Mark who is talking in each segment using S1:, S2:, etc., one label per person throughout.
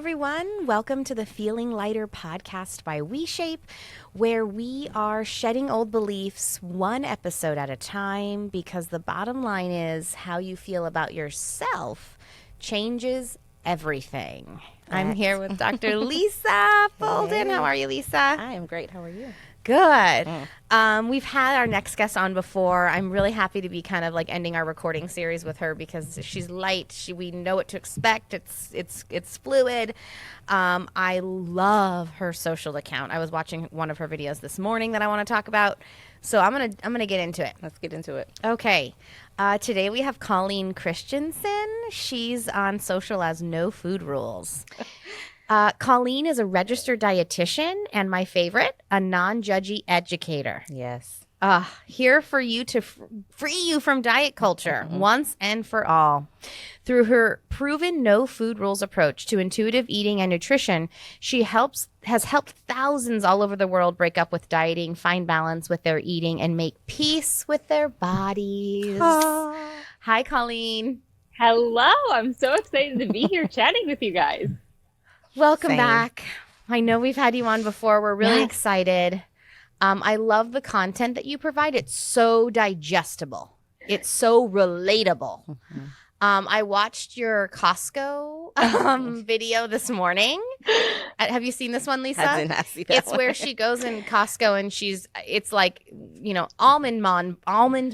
S1: everyone. Welcome to the Feeling Lighter podcast by WeShape, where we are shedding old beliefs one episode at a time, because the bottom line is how you feel about yourself changes everything. I'm here with Dr. Lisa Bolden.
S2: Hey.
S1: How are you, Lisa?
S2: I am great. How are you?
S1: Good. We've had our next guest on before. I'm really happy to be kind of like ending our recording series with her because she's light. We know what to expect. It's fluid. I love her social account. I was watching one of her videos this morning that I want to talk about. So I'm gonna get into it.
S2: Let's get into it.
S1: Okay. Today we have Colleen Christensen. She's on social as No Food Rules. Colleen is a registered dietitian and my favorite, a non-judgy educator.
S2: Yes.
S1: Here for you to free you from diet culture once and for all. Through her proven no food rules approach to intuitive eating and nutrition, she has helped thousands all over the world break up with dieting, find balance with their eating, and make peace with their bodies. Hi, Colleen.
S3: Hello. I'm so excited to be here chatting with you guys.
S1: Welcome
S2: Same.
S1: back. I know we've had you on before. We're really
S3: Yes.
S1: excited. I love the content that you provide. It's so digestible. It's so relatable. I watched your Costco video this morning. Have you seen this one, Lisa?
S2: I did not see that
S1: It's
S2: one.
S1: where she goes in Costco and it's like, almond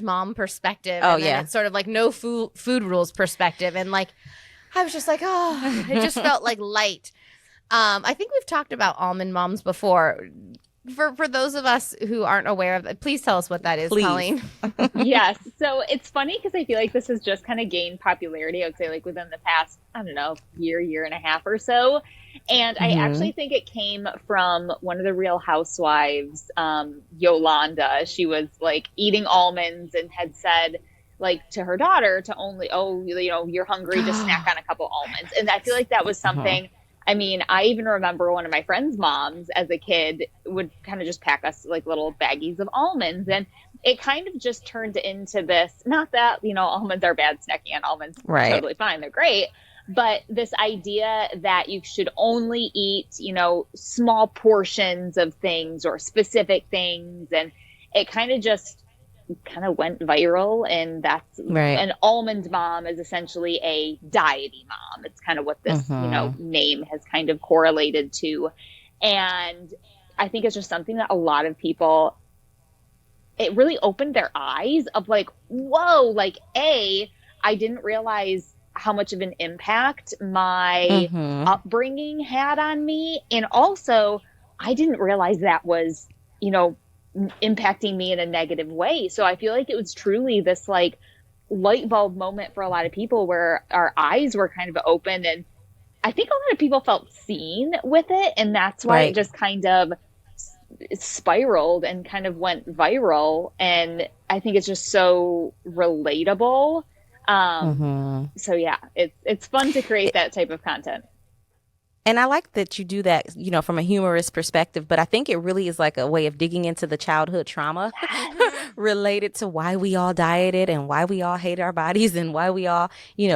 S1: mom perspective.
S2: Oh,
S1: and then
S2: yeah.
S1: it's sort of like no food rules perspective. And like, I was just like, oh, it just felt like light. I think we've talked about almond moms before. For those of us who aren't aware of it, please tell us what that is,
S2: Please.
S1: Colleen.
S3: Yes. So it's funny because I feel like this has just kind of gained popularity, I would say, like within the past, I don't know, year and a half or so. And I actually think it came from one of the Real Housewives, Yolanda. She was like eating almonds and had said, like, to her daughter to only, you're hungry, just snack on a couple almonds. And I feel like that was something. I mean, I even remember one of my friend's moms as a kid would kind of just pack us like little baggies of almonds. And it kind of just turned into this, not that, almonds are bad, snacking on almonds,
S2: Right.
S3: totally fine, they're great. But this idea that you should only eat, small portions of things or specific things. And it kind of went viral, and that's
S2: Right.
S3: an almond mom is essentially a diety mom. It's kind of what this name has kind of correlated to. And I think it's just something that a lot of people, it really opened their eyes of like, whoa, like I didn't realize how much of an impact my upbringing had on me, and also I didn't realize that was impacting me in a negative way. So I feel like it was truly this like light bulb moment for a lot of people where our eyes were kind of open, and I think a lot of people felt seen with it, and that's why
S2: Right.
S3: it just kind of spiraled and kind of went viral. And I think it's just so relatable. So yeah, it's fun to create that type of content.
S2: And I like that you do that, from a humorous perspective, but I think it really is like a way of digging into the childhood trauma related to why we all dieted and why we all hate our bodies and why we all,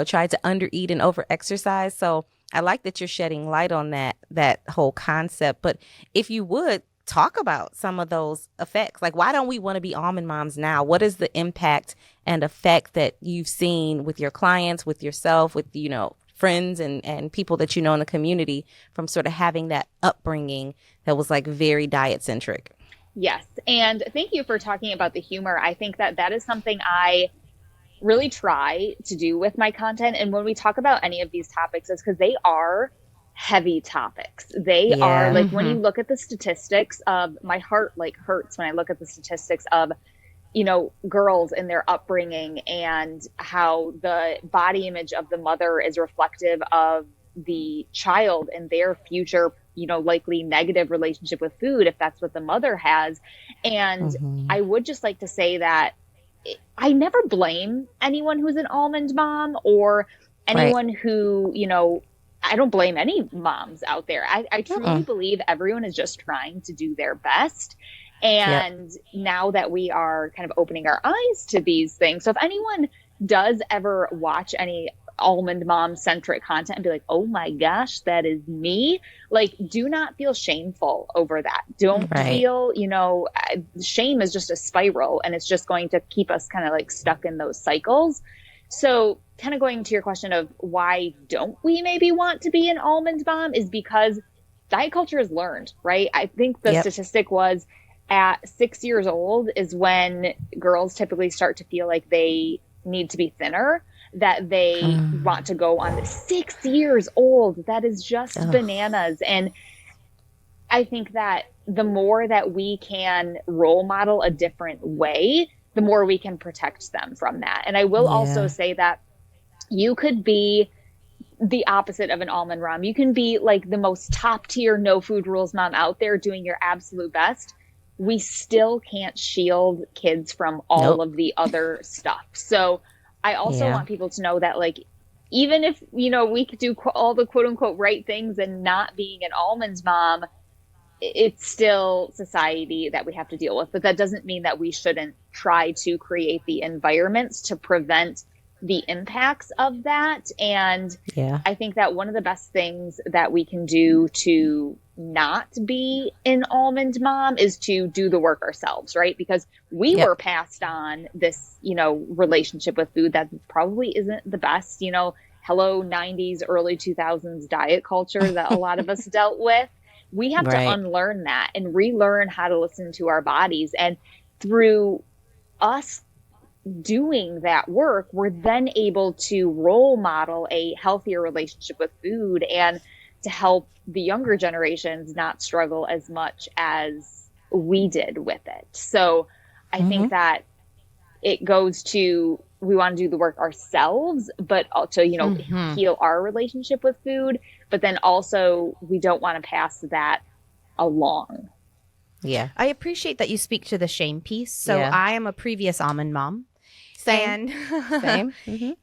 S2: tried to undereat and overexercise. So I like that you're shedding light on that whole concept. But if you would talk about some of those effects, like why don't we want to be almond moms now? What is the impact and effect that you've seen with your clients, with yourself, with, friends and people that you know in the community from sort of having that upbringing that was like very diet centric?
S3: Yes. And thank you for talking about the humor. I think that is something I really try to do with my content. And when we talk about any of these topics, it's because they are heavy topics. They are like, when you look at the statistics of, my heart like hurts when I look at the statistics of, girls and their upbringing and how the body image of the mother is reflective of the child and their future, likely negative relationship with food, if that's what the mother has. And I would just like to say that I never blame anyone who's an almond mom or anyone who, I don't blame any moms out there. I truly believe everyone is just trying to do their best. And now that we are kind of opening our eyes to these things, so if anyone does ever watch any almond mom centric content and be like, oh my gosh, that is me. Like, do not feel shameful over that. Don't feel, shame is just a spiral, and it's just going to keep us kind of like stuck in those cycles. So kind of going to your question of why don't we maybe want to be an almond mom is because diet culture is learned, right? I think the statistic was at 6 years old is when girls typically start to feel like they need to be thinner, that they want to go on. 6 years old. That is just bananas. And I think that the more that we can role model a different way, the more we can protect them from that. And I will also say that you could be the opposite of an almond mom. You can be like the most top tier no food rules mom out there doing your absolute best. We still can't shield kids from all of the other stuff. So I also want people to know that, like, even if, we could do all the quote unquote right things and not being an almond mom, it's still society that we have to deal with. But that doesn't mean that we shouldn't try to create the environments to prevent the impacts of that. And I think that one of the best things that we can do to not be an almond mom is to do the work ourselves, right? Because we were passed on this, relationship with food that probably isn't the best, hello 90s, early 2000s diet culture that a lot of us dealt with. We have to unlearn that and relearn how to listen to our bodies. And through us doing that work, we're then able to role model a healthier relationship with food and to help the younger generations not struggle as much as we did with it. So I think that it goes to, we want to do the work ourselves, but also, heal our relationship with food. But then also we don't want to pass that along.
S1: Yeah. I appreciate that you speak to the shame piece. So I am a previous almond mom.
S2: Same.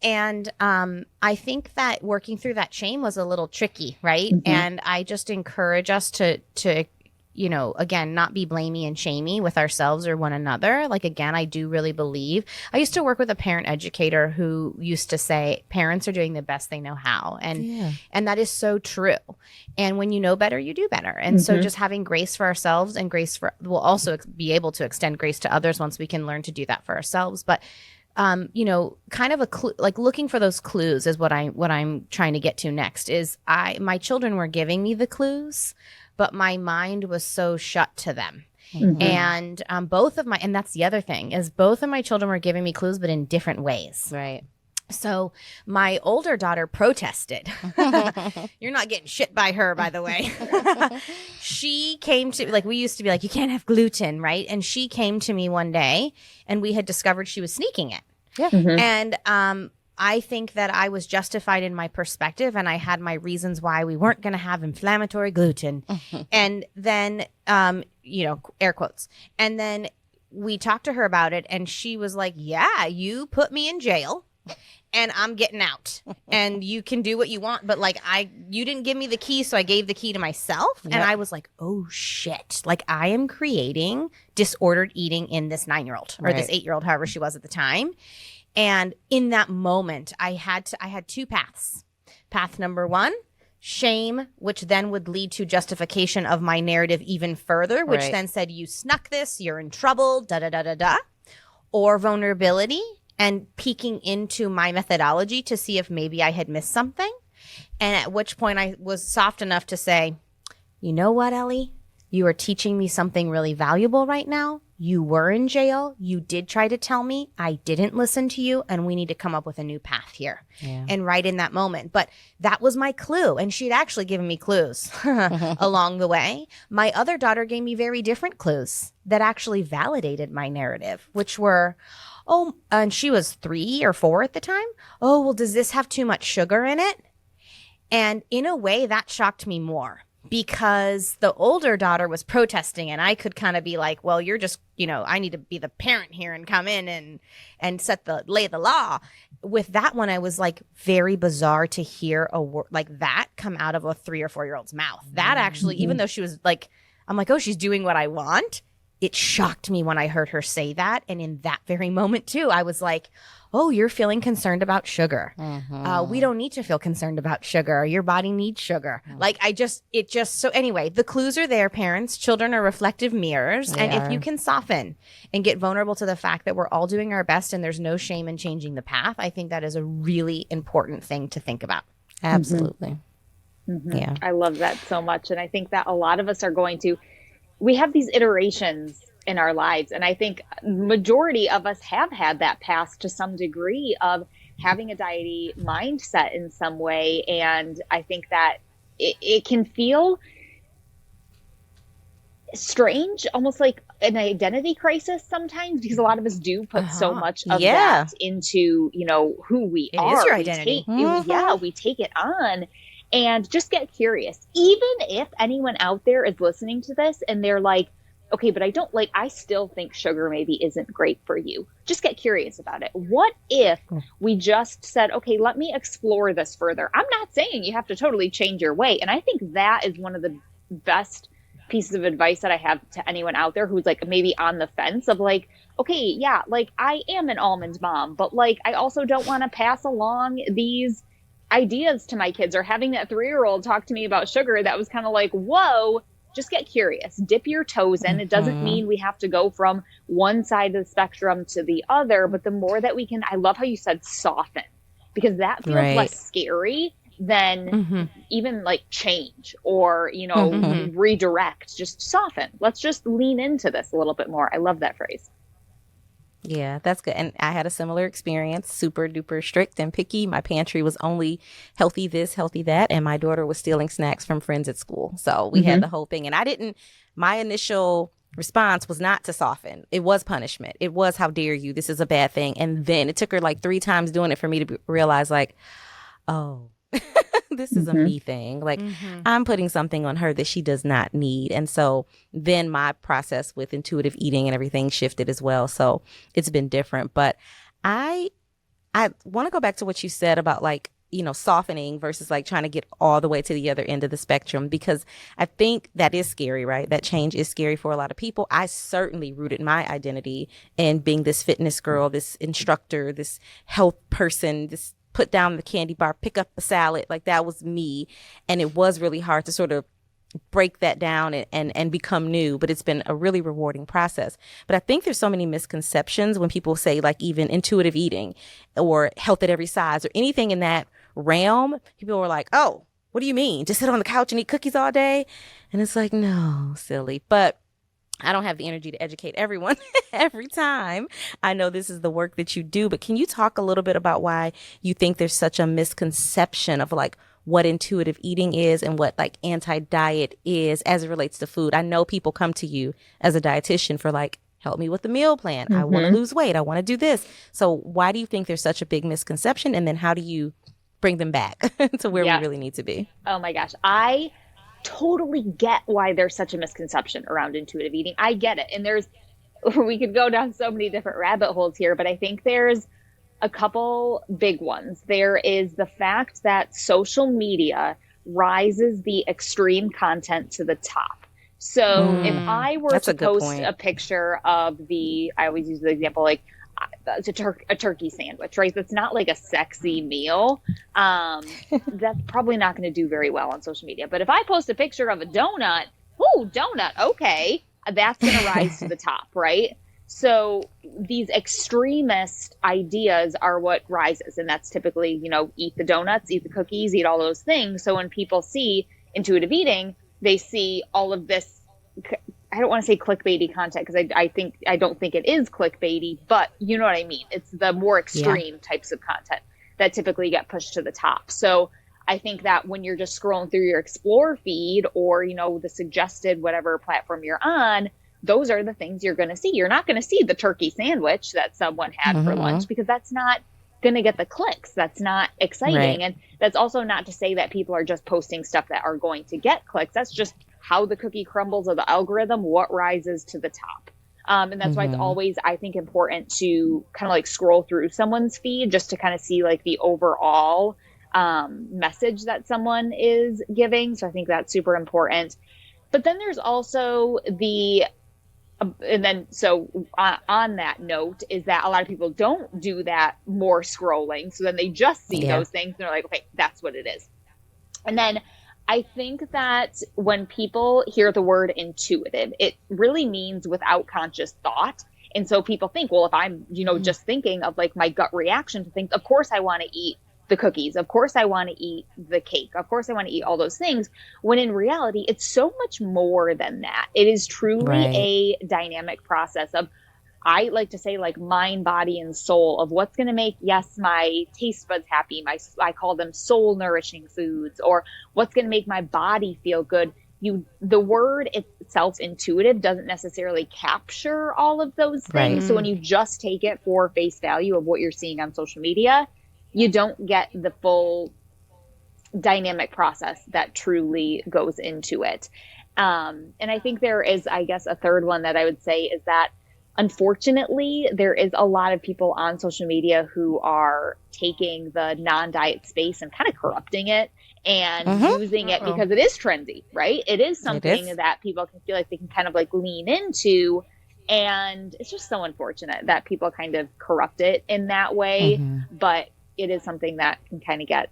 S1: And I think that working through that shame was a little tricky, right? And I just encourage us to again, not be blamey and shamey with ourselves or one another. Like, again, I do really believe. I used to work with a parent educator who used to say parents are doing the best they know how. And that is so true. And when you know better, you do better. And so just having grace for ourselves and we'll also be able to extend grace to others once we can learn to do that for ourselves. But kind of a clue, like looking for those clues is what I'm trying to get to next is my children were giving me the clues, but my mind was so shut to them. And and that's the other thing is both of my children were giving me clues, but in different ways.
S2: Right.
S1: So my older daughter protested. You're not getting shit by her, by the way. She came to, like, we used to be like, you can't have gluten, right? And she came to me one day and we had discovered she was sneaking it.
S2: Yeah.
S1: And I think that I was justified in my perspective and I had my reasons why we weren't going to have inflammatory gluten. And then, air quotes. And then we talked to her about it and she was like, yeah, you put me in jail. And I'm getting out and you can do what you want. But like, you didn't give me the key. So I gave the key to myself. And I was like, oh shit. Like I am creating disordered eating in this 9-year-old or this 8-year-old, however she was at the time. And in that moment I had 2 paths. Path number 1, shame, which then would lead to justification of my narrative even further, which then said, you snuck this, you're in trouble, or vulnerability. And peeking into my methodology to see if maybe I had missed something. And at which point I was soft enough to say, you know what, Ellie? You are teaching me something really valuable right now. You were in jail. You did try to tell me. I didn't listen to you. And we need to come up with a new path here. And right in that moment. But that was my clue. And she'd actually given me clues along the way. My other daughter gave me very different clues that actually validated my narrative, which were, and she was 3 or 4 at the time. Oh, well, does this have too much sugar in it? And in a way, that shocked me more because the older daughter was protesting and I could kind of be like, well, you're just, I need to be the parent here and come in and lay the law. With that one, I was like, very bizarre to hear a word like that come out of a 3 or 4-year-old's mouth. That actually, even though she was like, I'm like, oh, she's doing what I want. it shocked me when I heard her say that. And in that very moment too, I was like, oh, you're feeling concerned about sugar. We don't need to feel concerned about sugar. Your body needs sugar. Like so anyway, the clues are there, parents. Children are reflective mirrors. And if you can soften and get vulnerable to the fact that we're all doing our best and there's no shame in changing the path, I think that is a really important thing to think about.
S2: Absolutely.
S3: Yeah. I love that so much. And I think that a lot of us we have these iterations in our lives. And I think majority of us have had that past to some degree of having a diety mindset in some way. And I think that it can feel strange, almost like an identity crisis sometimes, because a lot of us do put so much of that into, who we are.
S1: It is your identity.
S3: We take it on. And just get curious. Even if anyone out there is listening to this and they're like, okay, but I still think sugar maybe isn't great for you. Just get curious about it. What if we just said, okay, let me explore this further? I'm not saying you have to totally change your weight. And I think that is one of the best pieces of advice that I have to anyone out there who's like maybe on the fence of like, okay, yeah, like I am an almond mom, but like I also don't want to pass along these ideas to my kids, or having that 3-year-old talk to me about sugar that was kind of like, whoa, just get curious, dip your toes in. It doesn't mean we have to go from one side of the spectrum to the other, but the more that we can, I love how you said soften, because that feels less scary than even like change or, redirect. Just soften. Let's just lean into this a little bit more. I love that phrase.
S2: Yeah, that's good. And I had a similar experience, super duper strict and picky. My pantry was only healthy this, healthy that. And my daughter was stealing snacks from friends at school. So we had the whole thing. And my initial response was not to soften. It was punishment. It was, how dare you? This is a bad thing. And then it took her like 3 times doing it for me to realize like, oh, this is a me thing. Like I'm putting something on her that she does not need. And so then my process with intuitive eating and everything shifted as well. So it's been different. But I want to go back to what you said about like, softening versus like trying to get all the way to the other end of the spectrum, because I think that is scary, right? That change is scary for a lot of people. I certainly rooted my identity in being this fitness girl, this instructor, this health person, this put down the candy bar, pick up the salad. Like that was me. And it was really hard to sort of break that down and become new, but it's been a really rewarding process. But I think there's so many misconceptions when people say like even intuitive eating or health at every size or anything in that realm. People were like, oh, what do you mean? Just sit on the couch and eat cookies all day? And it's like, no, silly. But I don't have the energy to educate everyone every time. I know this is the work that you do, but can you talk a little bit about why you think there's such a misconception of like what intuitive eating is and what like anti-diet is as it relates to food? I know people come to you as a dietitian for like, help me with the meal plan. I want to lose weight. I want to do this. So why do you think there's such a big misconception? And then how do you bring them back to where we really need to be?
S3: Oh my gosh. I totally get why there's such a misconception around intuitive eating. I get it. And we could go down so many different rabbit holes here, but I think there's a couple big ones. There is the fact that social media rises the extreme content to the top. So if I were to post a picture of I always use the example, like a turkey sandwich, right? That's not like a sexy meal. That's probably not going to do very well on social media. But if I post a picture of a donut, okay, that's going to rise to the top, right? So these extremist ideas are what rises. And that's typically, eat the donuts, eat the cookies, eat all those things. So when people see intuitive eating, they see all of this, I don't want to say clickbaity content, because I don't think it is clickbaity, but you know what I mean? It's the more extreme types of content that typically get pushed to the top. So I think that when you're just scrolling through your explore feed or, the suggested whatever platform you're on, those are the things you're going to see. You're not going to see the turkey sandwich that someone had for lunch, because that's not going to get the clicks. That's not exciting. Right. And that's also not to say that people are just posting stuff that are going to get clicks. That's just how the cookie crumbles of the algorithm, what rises to the top. And that's why it's always, I think, important to kind of like scroll through someone's feed just to kind of see like the overall message that someone is giving. So I think that's super important. But then there's also the And then, so on that note, is that a lot of people don't do that more scrolling. So then they just see those things and they're like, okay, that's what it is. And then I think that when people hear the word intuitive, it really means without conscious thought. And so people think, well, if I'm, just thinking of like my gut reaction to things, of course I want to eat the cookies. Of course I want to eat the cake. Of course I want to eat all those things. When in reality, it's so much more than that. It is truly a dynamic process of, I like to say, like mind, body, and soul of what's going to make, yes, my taste buds happy. I call them soul nourishing foods, or what's going to make my body feel good. The word itself, intuitive, doesn't necessarily capture all of those things. So when you just take it for face value of what you're seeing on social media, you don't get the full dynamic process that truly goes into it. And I think there is, I guess, a third one that I would say is that, unfortunately, there is a lot of people on social media who are taking the non-diet space and kind of corrupting it and using it because it is trendy, right? It is something that people can feel like they can kind of like lean into. And it's just so unfortunate that people kind of corrupt it in that way. But it is something that can kind of get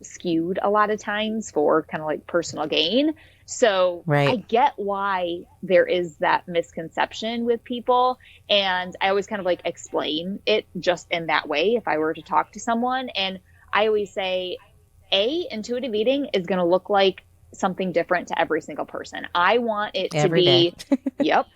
S3: skewed a lot of times for kind of like personal gain. So I get why there is that misconception with people. And I always kind of like explain it just in that way if I were to talk to someone. And I always say, intuitive eating is going to look like something different to every single person. I want it to be,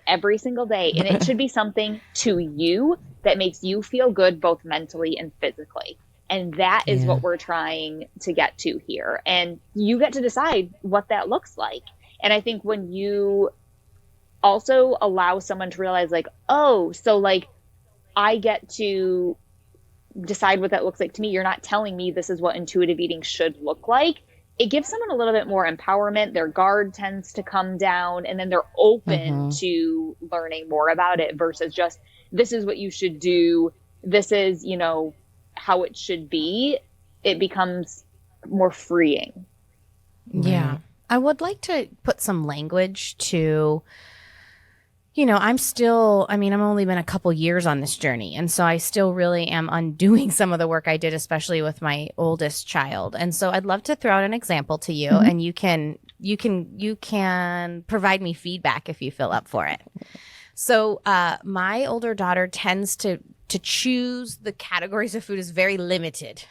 S3: every single day. And it should be something to you that makes you feel good, both mentally and physically. And that is what we're trying to get to here. And you get to decide what that looks like. And I think when you also allow someone to realize like, oh, so like I get to decide what that looks like to me. You're not telling me this is what intuitive eating should look like. It gives someone a little bit more empowerment. Their guard tends to come down, and then they're open to learning more about it versus just, this is what you should do. This is, how it should be. It becomes more freeing.
S1: Yeah. I would like to put some language to, I've only been a couple years on this journey. And so I still really am undoing some of the work I did, especially with my oldest child. And so I'd love to throw out an example to you, and you can provide me feedback if you feel up for it. So my older daughter tends to choose the categories of food is very limited.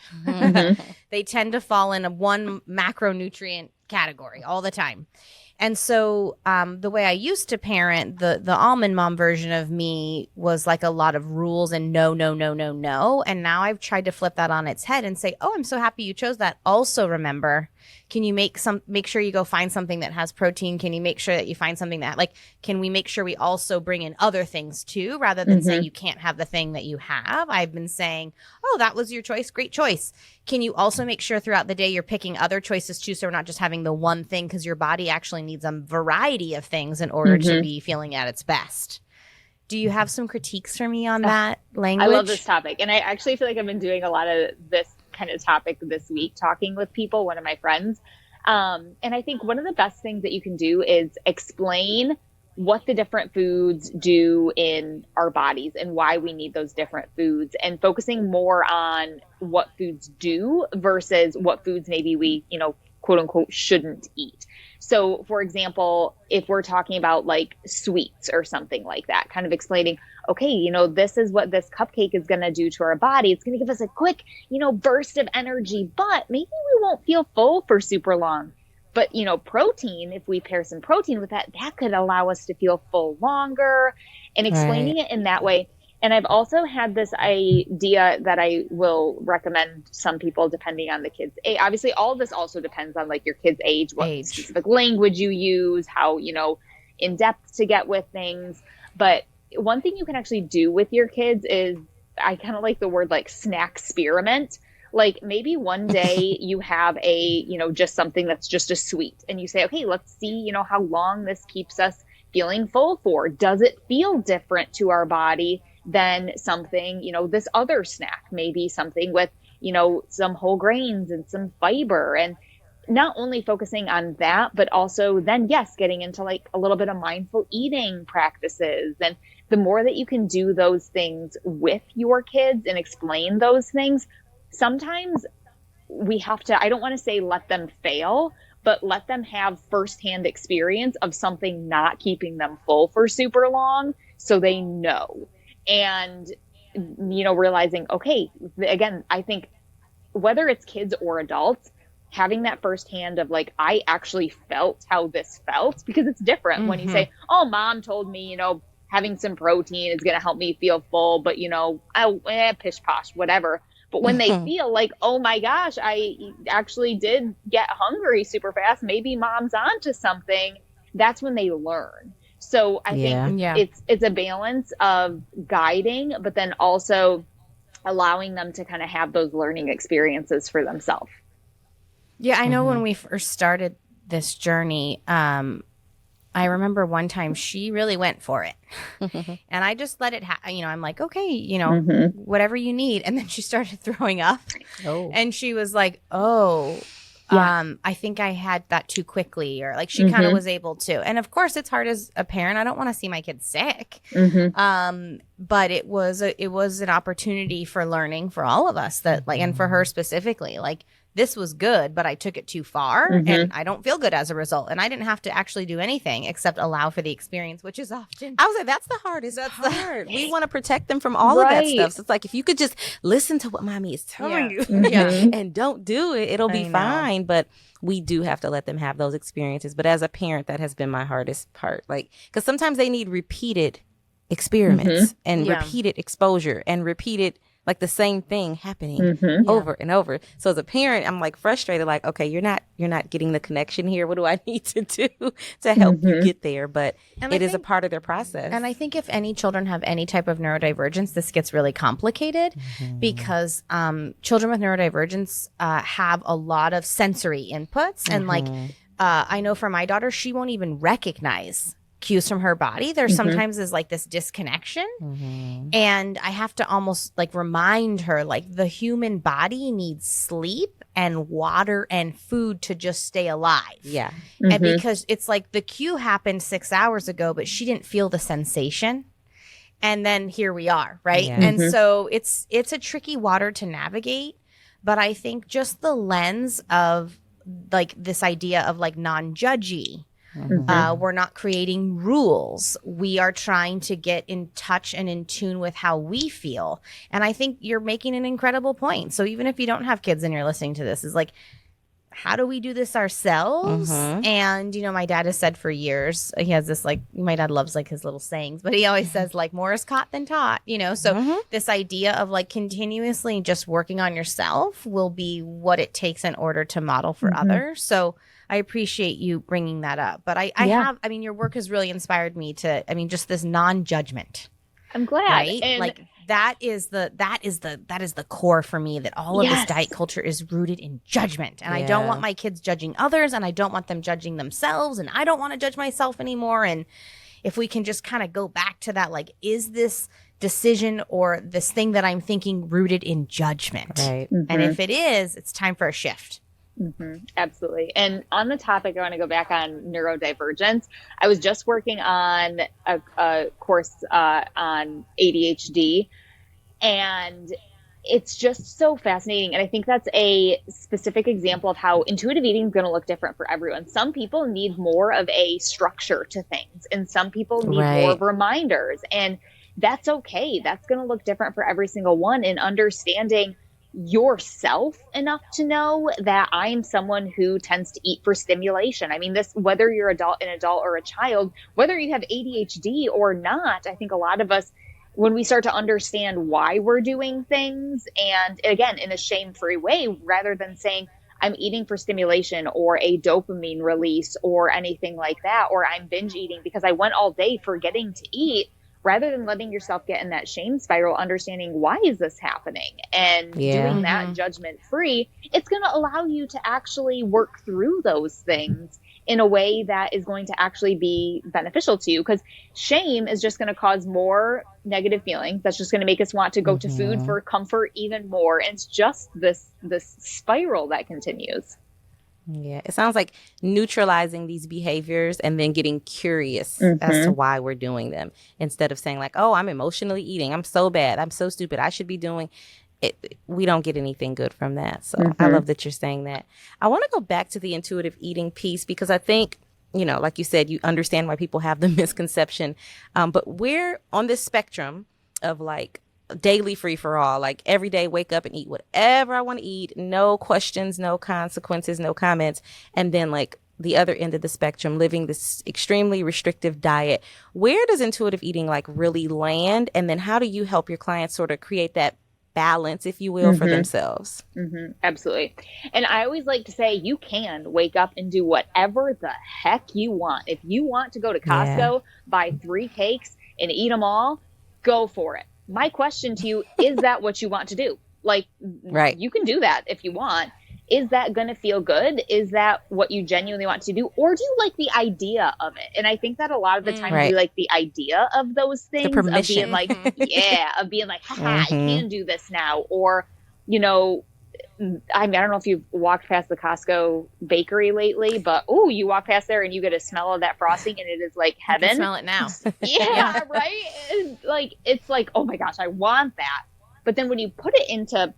S1: They tend to fall in one macronutrient category all the time. And so the way I used to parent, the almond mom version of me was like a lot of rules and no, no, no, no, no. And now I've tried to flip that on its head and say, oh, I'm so happy you chose that. Also remember, can you make sure you go find something that has protein? Can you make sure that you find something that can we make sure we also bring in other things too, rather than saying you can't have the thing that you have? I've been saying, oh, that was your choice. Great choice. Can you also make sure throughout the day you're picking other choices too, so we're not just having the one thing, because your body actually needs a variety of things in order to be feeling at its best. Do you have some critiques for me on that language?
S3: I love this topic. And I actually feel like I've been doing a lot of this kind of topic this week, talking with people, one of my friends. And I think one of the best things that you can do is explain what the different foods do in our bodies and why we need those different foods, and focusing more on what foods do versus what foods maybe we, quote unquote, shouldn't eat. So for example, if we're talking about like sweets or something like that, kind of explaining, okay, this is what this cupcake is going to do to our body. It's going to give us a quick, burst of energy, but maybe we won't feel full for super long. But, protein, if we pair some protein with that, that could allow us to feel full longer, and explaining it in that way. And I've also had this idea that I will recommend some people, depending on the kids. Obviously, all of this also depends on like your kid's age, what specific language you use, how, in depth to get with things. But one thing you can actually do with your kids is, I kind of like the word like snack experiment. Like maybe one day you have just something that's just a sweet, and you say, okay, let's see, how long this keeps us feeling full for. Does it feel different to our body than something, this other snack, maybe something with, some whole grains and some fiber, and not only focusing on that, but also then, yes, getting into like a little bit of mindful eating practices. And the more that you can do those things with your kids and explain those things, sometimes we have to, I don't want to say let them fail, but let them have firsthand experience of something not keeping them full for super long so they know. And, you know, realizing, okay, again, I think whether it's kids or adults, having that firsthand of like, I actually felt how this felt, because it's different when you say, oh, mom told me, you know, having some protein is going to help me feel full, but you know, pish posh, whatever. But when they feel like, oh my gosh, I actually did get hungry super fast, maybe mom's onto something, that's when they learn. So I think it's a balance of guiding, but then also allowing them to kind of have those learning experiences for themselves.
S1: Yeah, I know when we first started this journey, I remember one time she really went for it. And I just let it happen. You know, I'm like, okay, you know, whatever you need. And then she started throwing up. And she was like, I think I had that too quickly, or like she kind of was able to. And of course, it's hard as a parent. I don't want to see my kids sick. But it was an opportunity for learning for all of us, that like, and for her specifically, like, this was good, but I took it too far and I don't feel good as a result. And I didn't have to actually do anything except allow for the experience, which is often.
S2: I was like, that's the hardest part. We want to protect them from all of that stuff. So it's like, if you could just listen to what mommy is telling you and don't do it, it'll be fine. But we do have to let them have those experiences. But as a parent, that has been my hardest part. Like, because sometimes they need repeated experiments and repeated exposure and repeated, like the same thing happening over and over. So as a parent, I'm like frustrated, like, okay, you're not getting the connection here. What do I need to do to help you get there? But it is a part of their process.
S1: And I think if any children have any type of neurodivergence, this gets really complicated because children with neurodivergence have a lot of sensory inputs. And like, I know for my daughter, she won't even recognize cues from her body. There sometimes is like this disconnection, and I have to almost like remind her, like, the human body needs sleep and water and food to just stay alive. And because it's like the cue happened 6 hours ago, but she didn't feel the sensation, and then here we are, right? And so it's a tricky water to navigate. But I think just the lens of like this idea of like non-judgy. We're not creating rules. We are trying to get in touch and in tune with how we feel. And I think you're making an incredible point. So even if you don't have kids and you're listening to this, is like, how do we do this ourselves? And, you know, my dad has said for years, he has this, like, my dad loves like his little sayings, but he always says like, more is caught than taught, you know? So this idea of like continuously just working on yourself will be what it takes in order to model for others. So I appreciate you bringing that up. But I mean, your work has really inspired me to, I mean, just this non-judgment.
S3: I'm glad.
S1: Right?
S3: And
S1: like that is the core for me, that all of this diet culture is rooted in judgment. And I don't want my kids judging others, and I don't want them judging themselves, and I don't want to judge myself anymore. And if we can just kind of go back to that, like, is this decision or this thing that I'm thinking rooted in judgment?
S2: Right.
S1: And if it is, it's time for a shift.
S3: Absolutely. And on the topic, I want to go back on neurodivergence. I was just working on a course on ADHD, and it's just so fascinating. And I think that's a specific example of how intuitive eating is going to look different for everyone. Some people need more of a structure to things, and some people need more of reminders. And that's okay. That's going to look different for every single one. And understanding yourself enough to know that I'm someone who tends to eat for stimulation. I mean, this, whether you're an adult or a child, whether you have ADHD or not, I think a lot of us, when we start to understand why we're doing things, and again, in a shame-free way, rather than saying, I'm eating for stimulation or a dopamine release or anything like that, or I'm binge eating because I went all day forgetting to eat, rather than letting yourself get in that shame spiral, understanding why is this happening and doing that judgment free, it's going to allow you to actually work through those things in a way that is going to actually be beneficial to you. Because shame is just going to cause more negative feelings. That's just going to make us want to go to food for comfort even more. And it's just this spiral that continues.
S2: Yeah, it sounds like neutralizing these behaviors and then getting curious as to why we're doing them instead of saying like, oh, I'm emotionally eating. I'm so bad. I'm so stupid. I should be doing it. We don't get anything good from that. So I love that you're saying that. I want to go back to the intuitive eating piece because I think, you know, like you said, you understand why people have the misconception. But we're on this spectrum of like daily free for all, like every day wake up and eat whatever I want to eat, no questions, no consequences, no comments. And then like the other end of the spectrum, living this extremely restrictive diet. Where does intuitive eating like really land? And then how do you help your clients sort of create that balance, if you will, for themselves?
S3: Absolutely. And I always like to say you can wake up and do whatever the heck you want. If you want to go to Costco, buy 3 cakes and eat them all, go for it. My question to you, is that what you want to do? Like, you can do that if you want. Is that going to feel good? Is that what you genuinely want to do? Or do you like the idea of it? And I think that a lot of the time we like the idea of those things,
S2: the permission.
S3: of being like, of being like, haha, I can do this now. Or, you know, I mean, I don't know if you've walked past the Costco bakery lately, but you walk past there and you get a smell of that frosting and it is like heaven.
S1: I can smell it now.
S3: Yeah, right? It's like, oh my gosh, I want that. But then when you put it into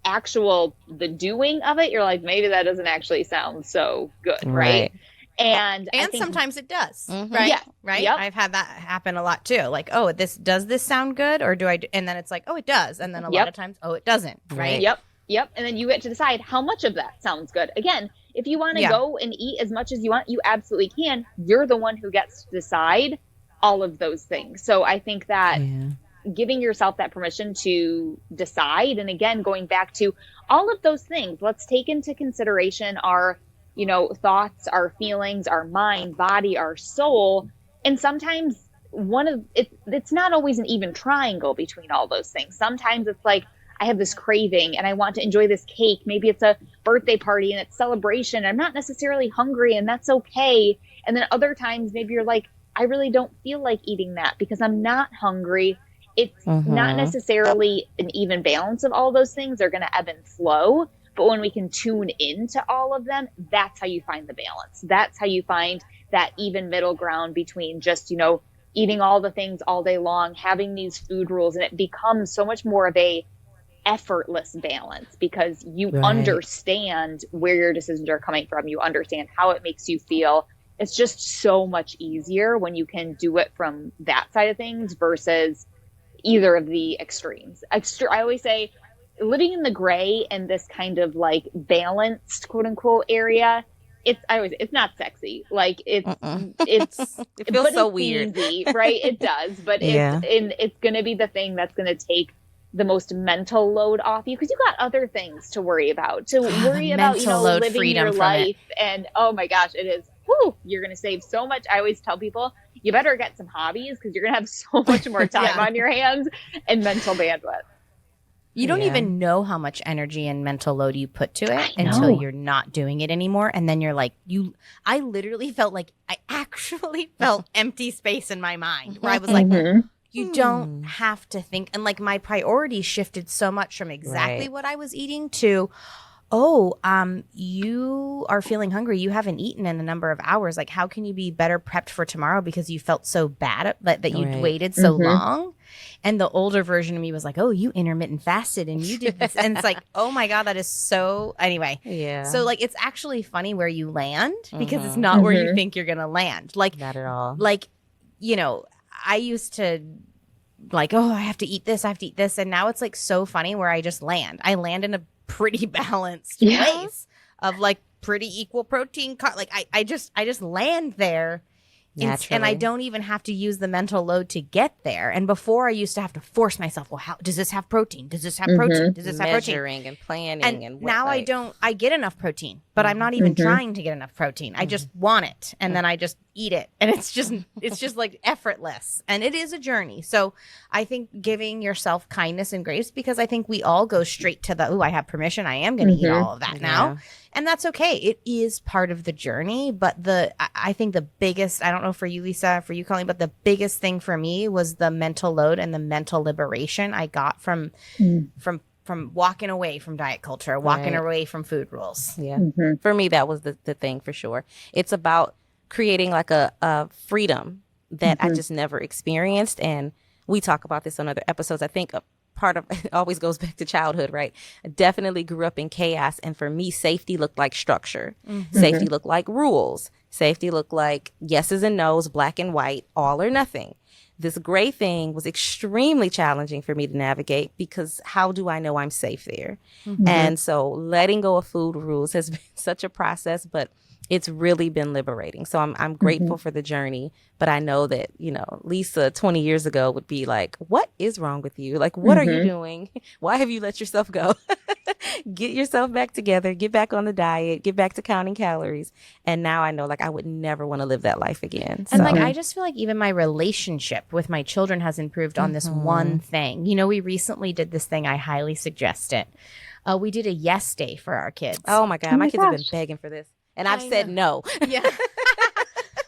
S3: the doing of it, you're like, maybe that doesn't actually sound so good, right? And
S1: sometimes it does,
S3: right? Yeah,
S1: right. Yep. I've had that happen a lot too. Like, oh, does this sound good, or do I? And then it's like, oh, it does, and then a lot of times, oh, it doesn't, right?
S3: Yep. And then you get to decide how much of that sounds good. Again, if you want to go and eat as much as you want, you absolutely can. You're the one who gets to decide all of those things. So I think that giving yourself that permission to decide, and again, going back to all of those things, let's take into consideration our, you know, thoughts, our feelings, our mind, body, our soul. And sometimes it's not always an even triangle between all those things. Sometimes it's like, I have this craving and I want to enjoy this cake. Maybe it's a birthday party and it's celebration. I'm not necessarily hungry and that's okay. And then other times maybe you're like, I really don't feel like eating that because I'm not hungry. It's not necessarily an even balance of all those things. They're going to ebb and flow. But when we can tune into all of them, that's how you find the balance. That's how you find that even middle ground between just, you know, eating all the things all day long, having these food rules, and it becomes so much more of a effortless balance because you understand where your decisions are coming from. You understand how it makes you feel. It's just so much easier when you can do it from that side of things versus either of the extremes. I always say living in the gray and this kind of like balanced quote unquote area, it's not sexy. Like it
S2: feels so weird.
S3: Easy, right? It does, but it's going to be the thing that's going to take the most mental load off you because you got other things to worry about, you know, living your life. And oh my gosh, it is, you're going to save so much. I always tell people, you better get some hobbies because you're going to have so much more time on your hands and mental bandwidth.
S1: You don't even know how much energy and mental load you put to it until you're not doing it anymore. And then you're like, I literally felt like I actually felt empty space in my mind where I was like, you don't have to think. And like my priorities shifted so much from exactly what I was eating to, you are feeling hungry. You haven't eaten in a number of hours. Like, how can you be better prepped for tomorrow because you felt so bad that you'd waited so long? And the older version of me was like, oh, you intermittent fasted and you did this. And it's like, oh my God, that is so, anyway. Yeah. So like, it's actually funny where you land because it's not where you think you're going to land. Like,
S2: not at all.
S1: Like, you know, I used to like, oh, I have to eat this. And now it's like so funny where I just land. I land in a pretty balanced place of like pretty equal protein. Like I just land there. And I don't even have to use the mental load to get there. And before I used to have to force myself, well, how does this have protein? Does this have protein? Does this have protein?
S2: Measuring and planning. And
S1: now I don't, I get enough protein, but I'm not even trying to get enough protein. I just want it. And then I just eat it. And it's just like effortless. And it is a journey. So I think giving yourself kindness and grace, because I think we all go straight to the, I have permission. I am going to eat all of that now. And that's okay. It is part of the journey. But I think the biggest, I don't know for you, Lisa, for you, Colleen, but the biggest thing for me was the mental load and the mental liberation I got from from walking away from diet culture, walking
S2: Right.
S1: away from food rules.
S2: Yeah. For me, that was the thing for sure. It's about creating like a freedom that I just never experienced. And we talk about this on other episodes. I think a part of it always goes back to childhood, right? I definitely grew up in chaos. And for me, safety looked like structure. Safety looked like rules. Safety looked like yeses and nos, black and white, all or nothing. This gray thing was extremely challenging for me to navigate because how do I know I'm safe there? And so letting go of food rules has been such a process, but it's really been liberating. So I'm grateful for the journey, but I know that, you know, Lisa 20 years ago would be like, what is wrong with you? Like, what are you doing? Why have you let yourself go? Get yourself back together, get back on the diet, get back to counting calories. And now I know, like, I would never want to live that life again.
S1: And like, I just feel like even my relationship with my children has improved on this one thing. You know, we recently did this thing. I highly suggest it. We did a yes day for our kids.
S2: Oh my God, my kids have been begging for this. And I've said no.
S1: Yeah.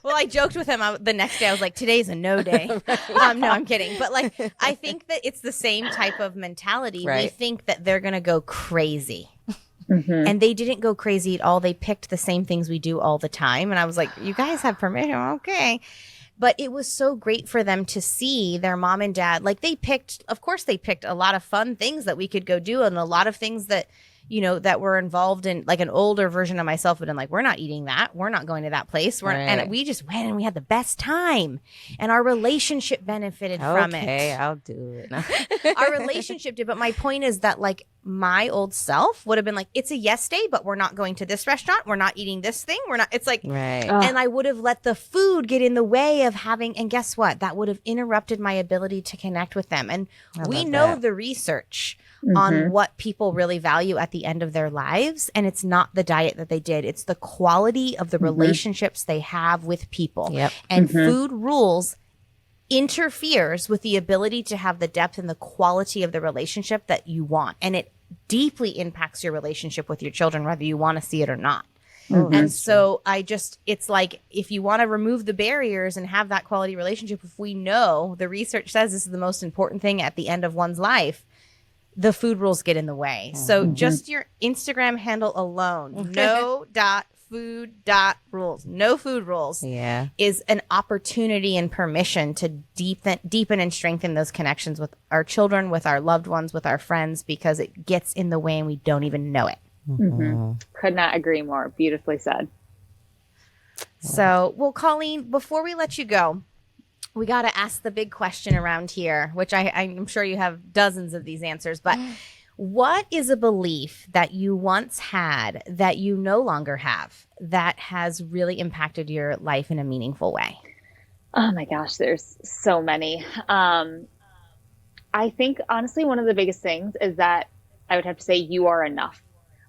S1: Well, I joked with him the next day. I was like, today's a no day. No, I'm kidding. But like, I think that it's the same type of mentality.
S2: Right.
S1: We think that they're going to go crazy. And they didn't go crazy at all. They picked the same things we do all the time. And I was like, you guys have permission. Okay. But it was so great for them to see their mom and dad. Like of course they picked a lot of fun things that we could go do and a lot of things that, you know, that were involved in. Like an older version of myself would have been like, we're not eating that. We're not going to that place. And we just went and we had the best time. And our relationship benefited from it.
S2: Okay, I'll do it.
S1: Our relationship did. But my point is that like my old self would have been like, it's a yes day, but we're not going to this restaurant. We're not eating this thing. We're not. It's like,
S2: Right.
S1: and I would have let the food get in the way of having, and guess what? That would have interrupted my ability to connect with them. And we know the research on what people really value at the end of their lives. And it's not the diet that they did. It's the quality of the relationships they have with people.
S2: Yep.
S1: And food rules interferes with the ability to have the depth and the quality of the relationship that you want. And it deeply impacts your relationship with your children, whether you want to see it or not. And so it's like, if you want to remove the barriers and have that quality relationship, if we know the research says this is the most important thing at the end of one's life, the food rules get in the way. So just your Instagram handle alone, no.food.rules, no food rules, is an opportunity and permission to deepen and strengthen those connections with our children, with our loved ones, with our friends, because it gets in the way and we don't even know it.
S3: Could not agree more. Beautifully said.
S1: So, well, Colleen, before we let you go, we got to ask the big question around here, which I'm sure you have dozens of these answers, but what is a belief that you once had that you no longer have that has really impacted your life in a meaningful way?
S3: Oh my gosh, there's so many. I think honestly, one of the biggest things is that I would have to say you are enough.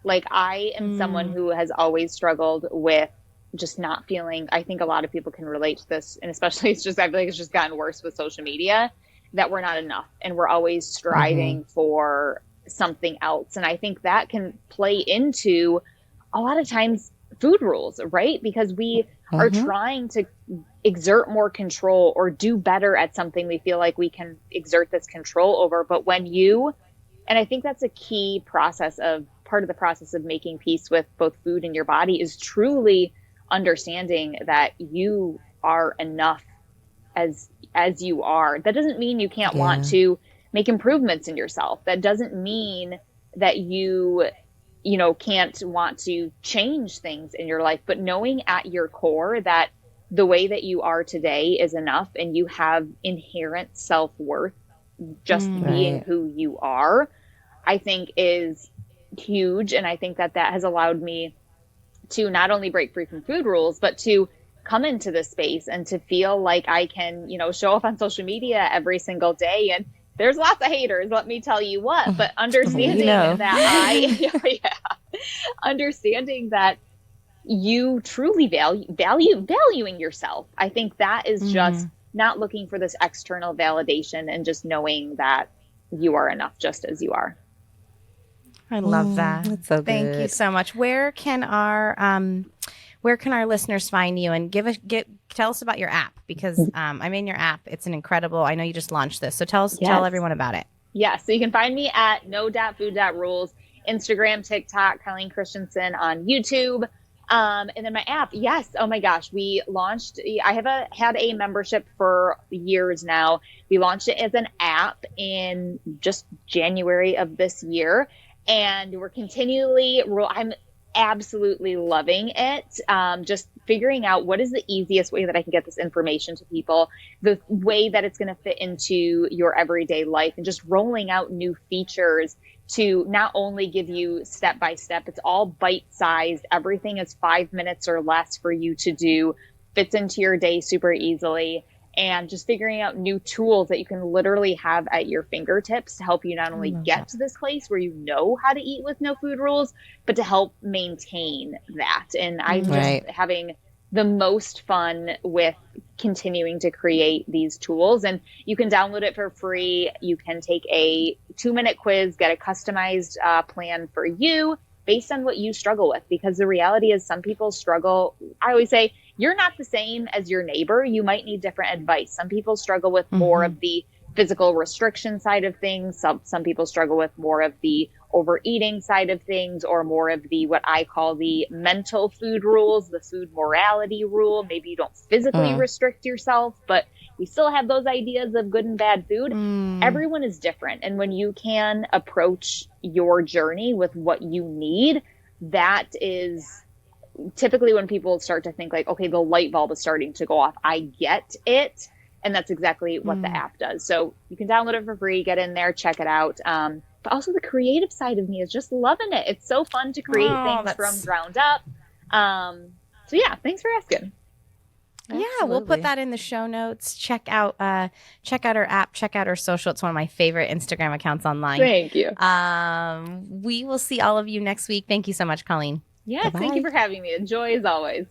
S3: Like I am someone who has always struggled with just not feeling, I think a lot of people can relate to this, and especially I feel like it's just gotten worse with social media, that we're not enough and we're always striving for something else. And I think that can play into a lot of times food rules, right? Because we are trying to exert more control or do better at something we feel like we can exert this control over. But when and I think that's a key part of the process of making peace with both food and your body is truly understanding that you are enough as you are. That doesn't mean you can't want to make improvements in yourself. That doesn't mean that you can't want to change things in your life, but knowing at your core that the way that you are today is enough and you have inherent self-worth just being who you are, I think is huge. And I think that has allowed me to not only break free from food rules, but to come into this space and to feel like I can, show up on social media every single day. And there's lots of haters, let me tell you what, but understanding understanding that you truly valuing yourself. I think that is just not looking for this external validation and just knowing that you are enough just as you are.
S1: I love that.
S2: That's so good.
S1: Thank you so much. Where can our listeners find you, and tell us about your app, because I'm in your app. It's an incredible. I know you just launched this, so tell everyone about it.
S3: Yes. So you can find me at no.food.rules, Instagram, TikTok, Colleen Christensen on YouTube. And then my app, yes. Oh my gosh, we launched. I have had a membership for years now. We launched it as an app in just January of this year, and we're continually. I'm absolutely loving it. Just figuring out what is the easiest way that I can get this information to people, the way that it's going to fit into your everyday life, and just rolling out new features to not only give you step by step, it's all bite sized. Everything is 5 minutes or less for you to do, fits into your day super easily. And just figuring out new tools that you can literally have at your fingertips to help you not only get to this place where you know how to eat with no food rules, but to help maintain that. And I'm just having the most fun with continuing to create these tools. And you can download it for free. You can take a 2-minute quiz, get a customized plan for you based on what you struggle with. Because the reality is some people struggle. I always say, you're not the same as your neighbor. You might need different advice. Some people struggle with more of the physical restriction side of things. Some people struggle with more of the overeating side of things, or more of the, what I call the mental food rules, the food morality rule. Maybe you don't physically restrict yourself, but we still have those ideas of good and bad food. Everyone is different. And when you can approach your journey with what you need, that is typically when people start to think like, okay, the light bulb is starting to go off. I get it. And that's exactly what the app does. So you can download it for free, get in there, check it out. But also the creative side of me is just loving it. It's so fun to create things from ground up. So yeah, thanks for asking.
S1: Yeah, we'll put that in the show notes. Check out our app. Check out our social. It's one of my favorite Instagram accounts online.
S3: Thank you.
S1: We will see all of you next week. Thank you so much, Colleen.
S3: Yes, thank you for having me. Enjoy as always.